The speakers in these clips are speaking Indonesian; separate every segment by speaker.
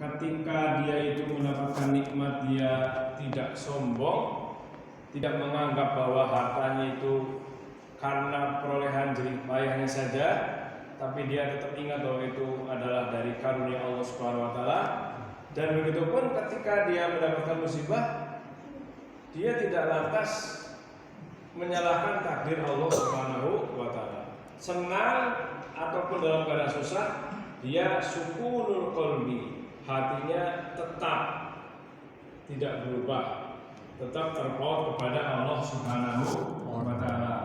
Speaker 1: ketika dia itu mendapatkan nikmat, dia tidak sombong, tidak menganggap bahwa hartanya itu karena perolehan jerih payahnya saja, tapi dia tetap ingat bahwa itu adalah dari karunia Allah Subhanahu wa taala. Dan begitu pun ketika dia mendapatkan musibah, dia tidak lantas menyalahkan takdir Allah Subhanahu wa taala. Senang ataupun dalam keadaan susah, dia sukunul qalbi, hatinya tetap tidak berubah, tetap terpaut kepada Allah Subhanahu wa taala.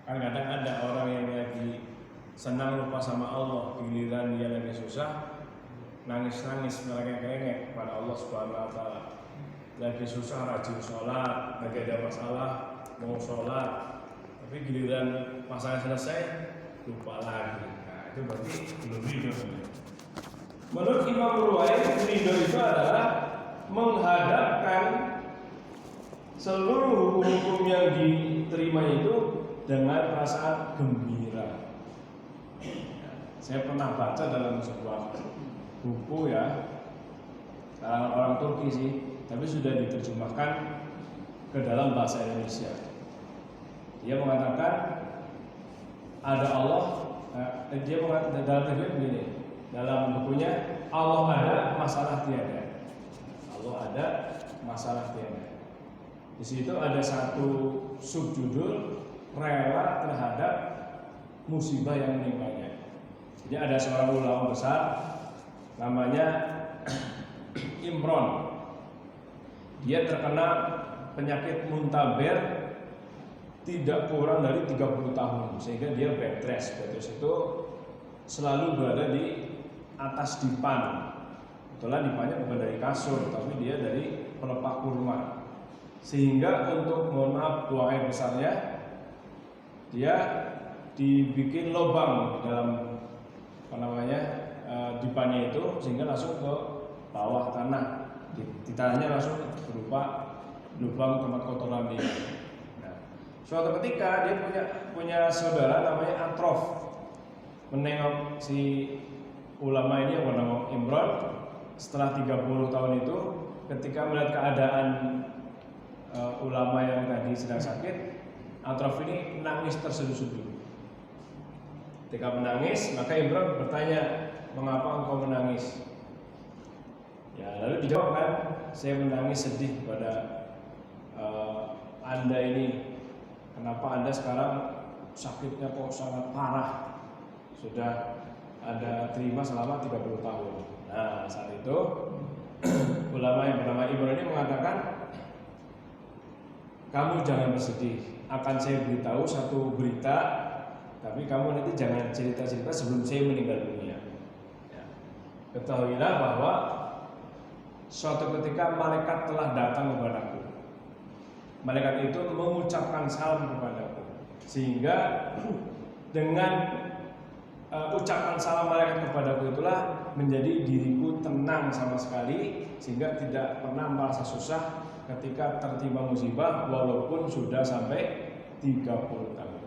Speaker 1: Kadang-kadang ada orang yang lagi senang lupa sama Allah, giliran dia lagi susah nangis-nangis merengek-rengek kepada Allah Subhanahu wa taala. Lagi susah rajin sholat, lagi ada masalah mau sholat, tapi giliran masalah selesai lupa lagi. Nah, itu berarti belum ridho. Menurut Imam Ruwais, ridho itu adalah menghadapkan seluruh hukum yang diterima itu dengan perasaan gembira. Saya pernah baca dalam sebuah buku ya, orang Turki sih, tapi sudah diterjemahkan ke dalam bahasa Indonesia. Dia mengatakan ada Allah. Dia mengatakan dalam terjemahan begini, dalam bukunya, Allah ada, masalah tiada. Allah ada, masalah tiada. Di situ ada satu subjudul, rela terhadap musibah yang menimpanya. Jadi ada seorang ulama besar namanya Imron. Dia terkena penyakit muntaber tidak kurang dari 30 tahun, sehingga dia bed rest. Bed rest itu selalu berada di atas dipan. Itulah dipannya bukan dari kasur, tapi dia dari pelepah kurma. Sehingga untuk, mohon maaf, buang air besarnya, dia dibikin lubang dalam dipannya itu, sehingga langsung ke bawah tanah. Di tanahnya langsung berupa lubang tempat kotoran dia. Nah, suatu ketika dia punya saudara namanya Atrof, menengok si ulama ini yang bernama Imron. Setelah 30 tahun itu, ketika melihat keadaan ulama yang tadi sedang sakit, Atrof ini nangis terseduh-seduh. Ketika menangis, maka Imron bertanya, mengapa engkau menangis? Ya, lalu dijawab kan, saya menangis sedih kepada Anda ini. Kenapa Anda sekarang sakitnya kok sangat parah? Sudah Anda terima selama 30 tahun. Nah, saat itu ulama yang bernama Imron ini mengatakan, kamu jangan bersedih, akan saya beritahu satu berita, tapi kamu nanti jangan cerita-cerita sebelum saya meninggal dunia. Ya. Ketahuilah bahwa suatu ketika malaikat telah datang kepadaku. Malaikat itu mengucapkan salam kepadaku, sehingga dengan ucapan salam malaikat kepadaku itulah menjadi diriku tenang sama sekali, sehingga tidak pernah merasa susah ketika tertimpa musibah walaupun sudah sampai 30 tahun.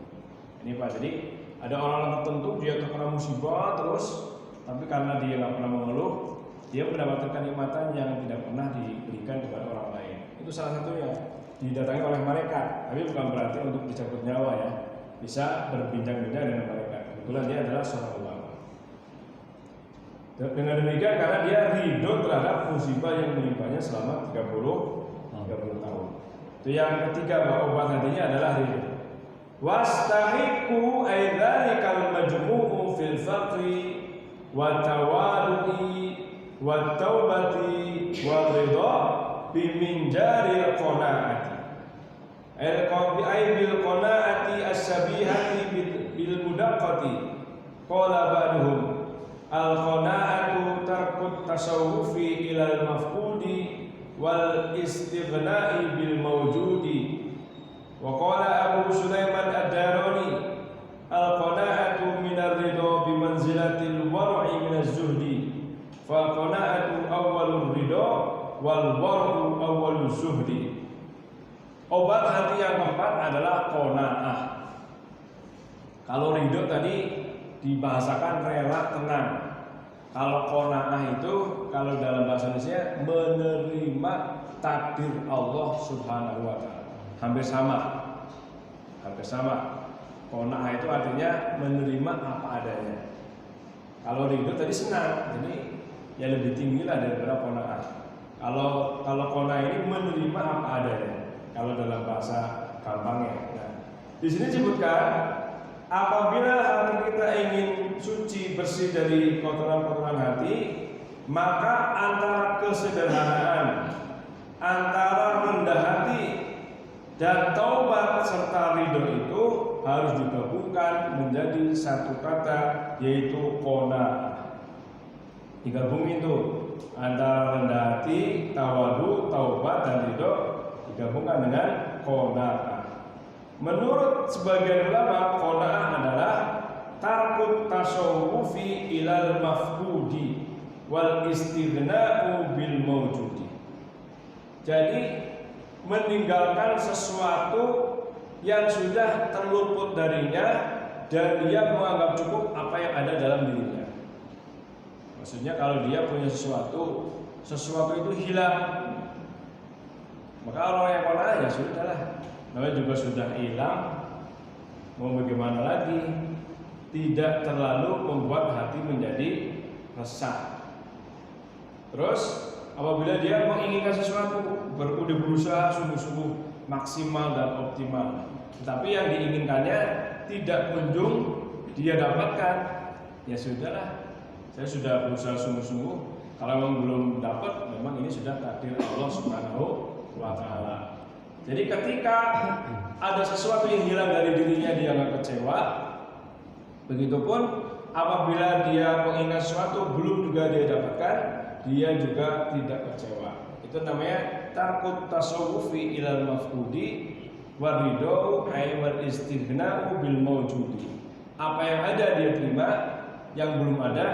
Speaker 1: Ini Pak, jadi ada orang tertentu dia terkena musibah terus, tapi karena dia nggak pernah mengeluh, dia mendapatkan kenikmatan yang tidak pernah diberikan kepada orang lain. Itu salah satunya, didatangi oleh malaikat, tapi bukan berarti untuk dicabut nyawa ya, bisa berbincang-bincang dengan malaikat. Kebetulan dia adalah seorang ulama. Dengan demikian, karena dia ridho terhadap musibah yang menimpanya selama 30 tahun. Itu yang ketiga, bahwa obat hatinya adalah ridho. Wastahiqu aidzalikal majmu'u fil faqri wa tawadu'i wa taubati wa ridha biminjaril qanaati. Bil qanaati as-sabihati bil mudaqqati. Qala ba'duhum al qanaatu tarkut tasawufi ilal mafqudi wal istighna'i bil mawjudi. Wa qala Abu Sulaiman ad-Darani al-qana'atu minar ridha bi manzilatil war'i minaz zuhdi. Fa qana'atu awwalur ridha wal war'u awwaluz zuhdi. Obat hati yang keempat adalah qana'ah. Kalau ridho tadi dibahasakan rela tenang. Kalau qana'ah itu kalau menerima takdir Allah Subhanahu wa taala. Hampir sama. Qanaah itu artinya menerima apa adanya. Kalau ridho tadi senang, jadi ya lebih tinggi lah daripada qanaah. Kalau qanaah ini menerima apa adanya. Kalau dalam bahasa gampangnya. Nah, di sini disebutkan apabila hati kita ingin suci bersih dari kotoran-kotoran hati, maka antara kesederhanaan, antara rendah hati dan taubat serta ridho itu harus digabungkan menjadi satu kata, yaitu qanaah. Digabungin tuh antara rendah hati, tawadu, taubat dan ridho digabungkan dengan qanaah. Menurut sebagian ulama, qanaah adalah tarkut tasawufi ilal mafqudi wal istighna'u bil mawjudi. Jadi meninggalkan sesuatu yang sudah terluput darinya dan dia menganggap cukup apa yang ada dalam dirinya. Maksudnya kalau dia punya sesuatu itu hilang, maka orang yang qanaah ya sudahlah, namanya juga sudah hilang, mau bagaimana lagi? Tidak terlalu membuat hati menjadi resah. Terus apabila dia menginginkan sesuatu, berusaha sungguh-sungguh maksimal dan optimal, tetapi yang diinginkannya tidak kunjung dia dapatkan, ya sudahlah, saya sudah berusaha sungguh-sungguh. Kalau memang belum dapat, memang ini sudah takdir Allah Subhanahu wa taala. Jadi ketika ada sesuatu yang hilang dari dirinya, dia akan kecewa. Begitupun apabila dia mengingat sesuatu belum juga dia dapatkan, dia juga tidak kecewa. Itu namanya tarkut tasawufi ilal mafqudi waridau ay wal istighna'u bil mawjudi. Apa yang ada dia terima, yang belum ada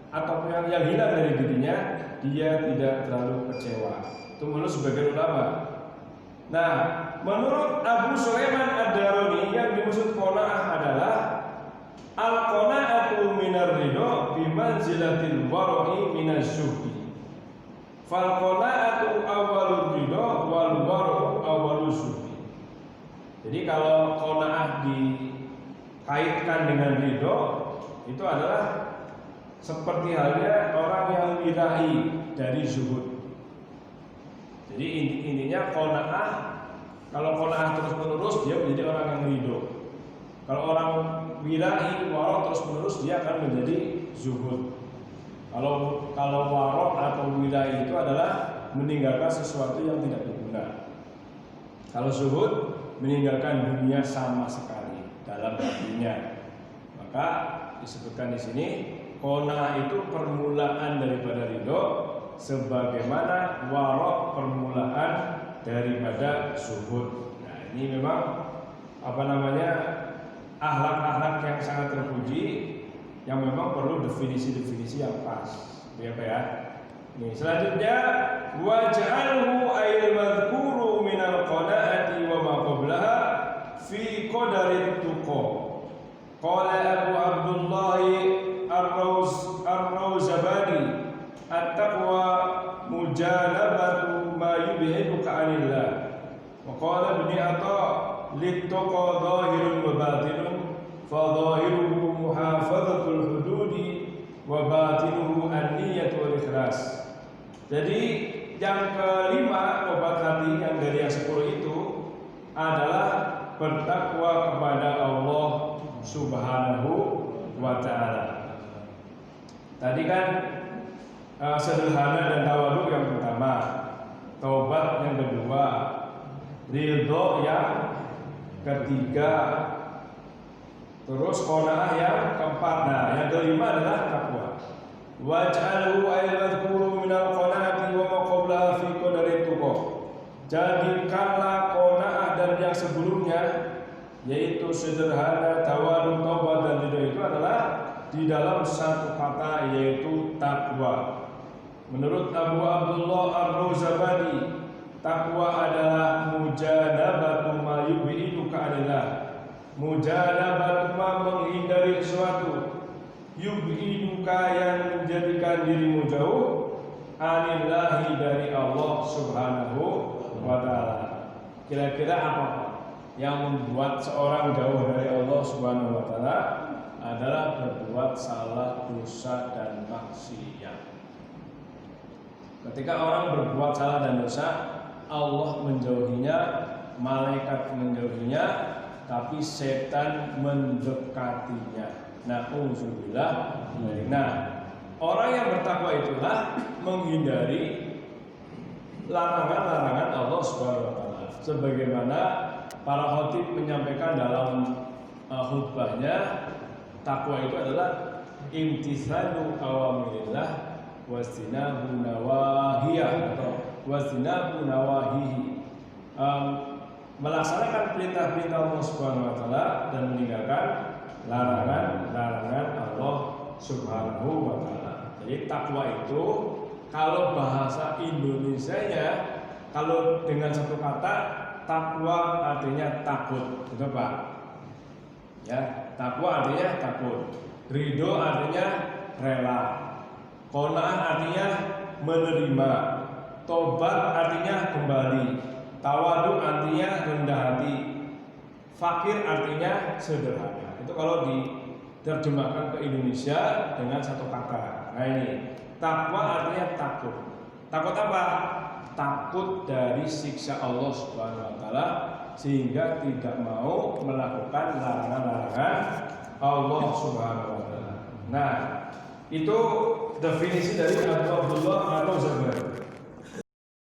Speaker 1: atau yang hilang dari dirinya dia tidak terlalu kecewa. Itu menurut sebagian ulama. Nah, menurut Abu Sulaiman Ad-Darani yang dimaksud qanaah adalah al-qanaatu minar ridho bi manzilatil wara'i minaz zuhdi. Fal qanaatu awwalur ridho wal wara'u awwaluz zuhdi. Jadi kalau qanaah dikaitkan dengan ridho, itu adalah seperti halnya orang yang wirahi dari zuhud. Jadi intinya qanaah, kalau qanaah terus menerus dia menjadi orang yang ridho. Kalau orang wirahi, waro terus menerus dia akan menjadi zuhud. Kalau waro atau wirahi itu adalah meninggalkan sesuatu yang tidak berguna. Kalau zuhud meninggalkan dunia sama sekali dalam hatinya. Maka disebutkan di sini qanaah itu permulaan daripada ridho, sebagaimana warok permulaan daripada zuhud. Nah, ini memang akhlak-akhlak yang sangat terpuji, yang memang perlu definisi-definisi yang pas. Ya. Nih, selanjutnya waj'alhu ayil madhkuru minal qanaati wa ma qablaha fi qadarit tuqa. Qala Abu Abdullah Ar-Rawzabadi at-taqwa mujanabatu ma yub'iduka 'anillah. Wa qala Ibnu Atha lit-taqa dhahirun wa batinun fa dhahiruhu muhafadhatul hududi wa batinuhu an-niyyatu wal ikhlas. Jadi yang kelima obat hati yang dari yang 10 itu adalah bertakwa kepada Allah Subhanahu wa ta'ala. Tadi kan sederhana dan tawadu yang pertama, taubat yang kedua, ridho yang ketiga, terus qanaah yang keempat. Nah, yang kelima adalah takwa. Waj'alhu ayyadhkuru minal qanaati wa ma qablaha fi qadarit tuqa. Jadikanlah qanaah dan yang sebelumnya, yaitu sederhana, tawadu, taubat dan ridho itu adalah di dalam satu kata, yaitu takwa. Menurut Abu Abdullah Ar-Rawzabadi, takwa adalah mujanabatu ma yub'iduka 'anillah. Mujanabatu ma menghindari sesuatu, yub'iduka yang menjadikan dirimu jauh, anillahi dari Allah Subhanahu wa taala. Kira-kira apa yang membuat seorang jauh dari Allah Subhanahu wa taala? Adalah berbuat salah, dosa dan maksiat. Ketika orang berbuat salah dan dosa, Allah menjauhinya, malaikat menjauhinya, tapi setan mendekatinya. Na'udzubillah. Nah, orang yang bertakwa itulah menghindari larangan-larangan Allah Subhanahu wa taala. Sebagaimana para khatib menyampaikan dalam khutbahnya, takwa itu adalah imtithalu awamirillah wastinabu nawahiyah atau wastinabu nawahihi, melaksanakan perintah-perintah Allah Subhanahu wa taala dan meninggalkan larangan-larangan Allah Subhanahu wa taala. Jadi takwa itu kalau bahasa Indonesianya, kalau dengan satu kata, takwa artinya takut, betul Pak? Ya, takwa artinya takut. Ridho artinya rela. Qanaah artinya menerima. Tobat artinya kembali. Tawadu artinya rendah hati. Fakir artinya sederhana. Itu kalau diterjemahkan ke Indonesia dengan satu kata. Nah ini, takwa artinya takut. Takut apa? Takut dari siksa Allah Subhanahu wa taala, sehingga tidak mau melakukan larangan-larangan Allah Subhanahu wa taala. Nah, itu definisi dari Abu Abdullah atau Zabar.